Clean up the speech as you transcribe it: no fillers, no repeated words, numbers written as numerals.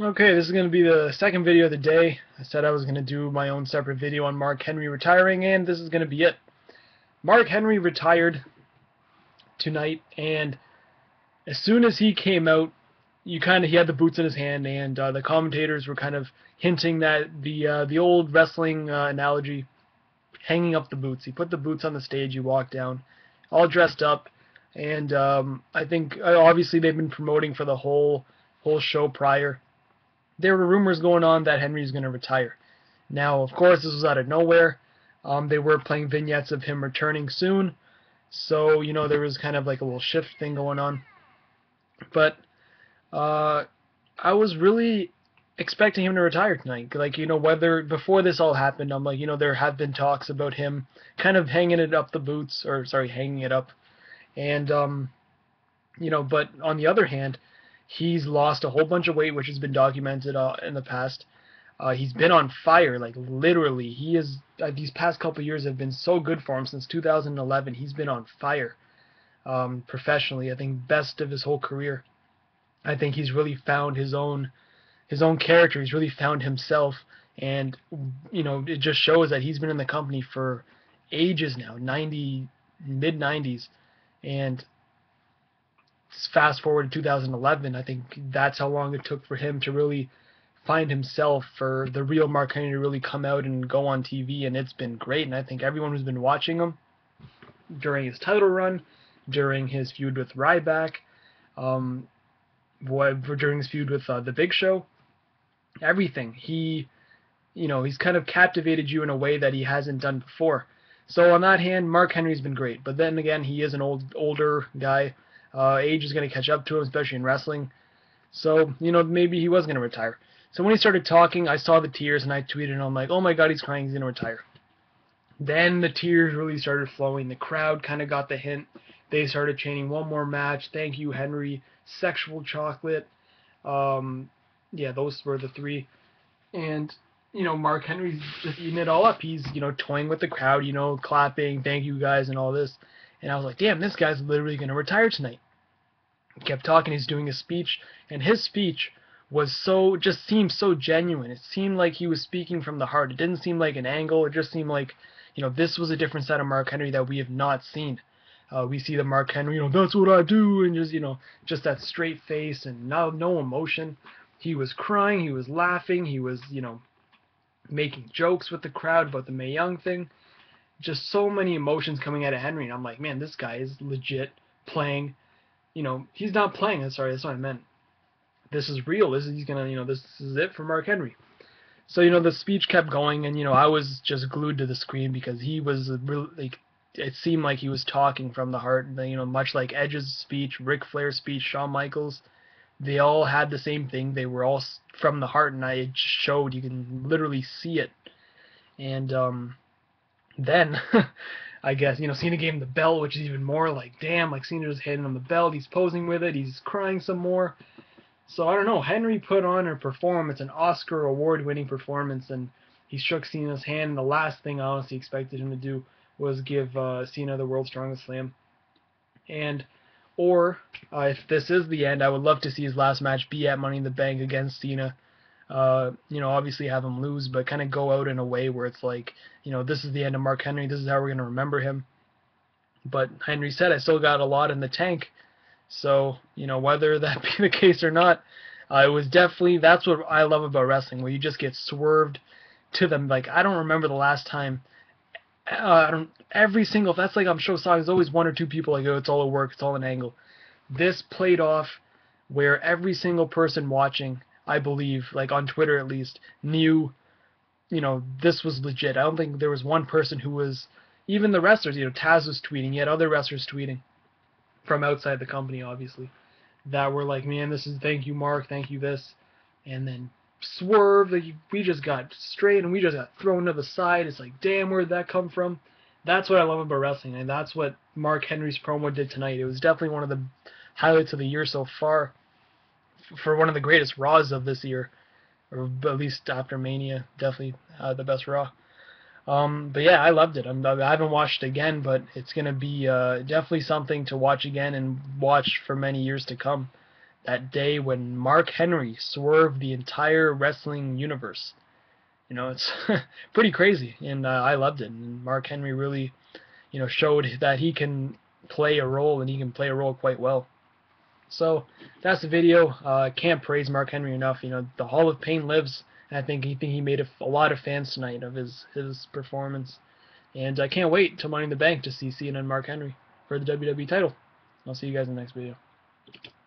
Okay, this is going to be the second video of the day. I said I was going to do my own separate video on Mark Henry retiring, and this is going to be it. Mark Henry retired tonight, and as soon as he came out, he had the boots in his hand, and the commentators were kind of hinting that the old wrestling analogy, hanging up the boots. He put the boots on the stage, he walked down, all dressed up, and I think obviously they've been promoting for the whole show prior. There were rumors going on that Henry's going to retire. Now, of course, this was out of nowhere. They were playing vignettes of him returning soon, so there was kind of like a little shift thing going on. But uh, I was really expecting him to retire tonight. Like, whether before this all happened, I'm like, there have been talks about him kind of hanging it up the boots, or sorry, hanging it up. And but on the other hand, he's lost a whole bunch of weight, which has been documented in the past. He's been on fire, like literally. He is. These past couple of years have been so good for him. Since 2011, he's been on fire professionally. I think best of his whole career. I think he's really found his own character. He's really found himself, and it just shows that he's been in the company for ages now, mid 90s, and fast forward to 2011. I think that's how long it took for him to really find himself, for the real Mark Henry to really come out and go on TV, and it's been great. And I think everyone who's been watching him during his title run, during his feud with Ryback, um, during his feud with the Big Show, everything, he's kind of captivated you in a way that he hasn't done before. So on that hand, Mark Henry's been great. But then again, he is an older guy. Age is going to catch up to him, especially in wrestling. So, maybe he was going to retire. So when he started talking, I saw the tears and I tweeted, and I'm like, oh my god, he's crying, he's going to retire. Then the tears really started flowing. The crowd kind of got the hint. They started chanting, one more match, thank you, Henry, sexual chocolate. Um, yeah, those were the three. And, Mark Henry's just eating it all up. He's, toying with the crowd, clapping, thank you guys, and all this. And I was like, damn, this guy's literally going to retire tonight. He kept talking, he's doing a speech, and his speech just seemed so genuine. It seemed like he was speaking from the heart. It didn't seem like an angle. It just seemed like, this was a different side of Mark Henry that we have not seen. We see the Mark Henry, that's what I do, and just that straight face and no emotion. He was crying, he was laughing, he was, making jokes with the crowd about the Mae Young thing. Just so many emotions coming out of Henry, and I'm like, man, this guy is legit playing. He's not playing. Sorry, that's what I meant. This is real. This is it for Mark Henry. So the speech kept going, and I was just glued to the screen because he was really, like, it seemed like he was talking from the heart. Much like Edge's speech, Ric Flair's speech, Shawn Michaels, they all had the same thing. They were all from the heart, and it showed. You can literally see it. And then I guess Cena gave him the belt, which is even more like, damn, like Cena just handing him the belt. He's posing with it. He's crying some more. So I don't know. Henry put on a performance, an Oscar award-winning performance, and he shook Cena's hand. And the last thing I honestly expected him to do was give Cena the World's Strongest Slam. And or if this is the end, I would love to see his last match be at Money in the Bank against Cena. Obviously have him lose, but kind of go out in a way where it's like, this is the end of Mark Henry. This is how we're going to remember him. But Henry said, I still got a lot in the tank. So, whether that be the case or not, it was definitely, that's what I love about wrestling, where you just get swerved to them. Like, I don't remember the last time, every single, that's like I'm sure there's always one or two people like, oh, it's all a work, it's all an angle. This played off where every single person watching, I believe, like on Twitter at least, knew, this was legit. I don't think there was one person who was, even the wrestlers, Taz was tweeting, yet other wrestlers tweeting from outside the company, obviously, that were like, man, this is, thank you, Mark, thank you, this. And then swerve, like, we just got straight and we just got thrown to the side. It's like, damn, where'd that come from? That's what I love about wrestling, and that's what Mark Henry's promo did tonight. It was definitely one of the highlights of the year so far, for one of the greatest Raws of this year, or at least after Mania, definitely the best Raw. But yeah, I loved it. I haven't watched it again, but it's gonna be definitely something to watch again and watch for many years to come, that day when Mark Henry swerved the entire wrestling universe. You know, it's pretty crazy, and I loved it. And Mark Henry really, you know, showed that he can play a role, and he can play a role quite well. So that's the video. Can't praise Mark Henry enough. You know, the Hall of Pain lives, and I think he made a lot of fans tonight of his performance. And I can't wait till Money in the Bank to see Cena and Mark Henry for the WWE title. I'll see you guys in the next video.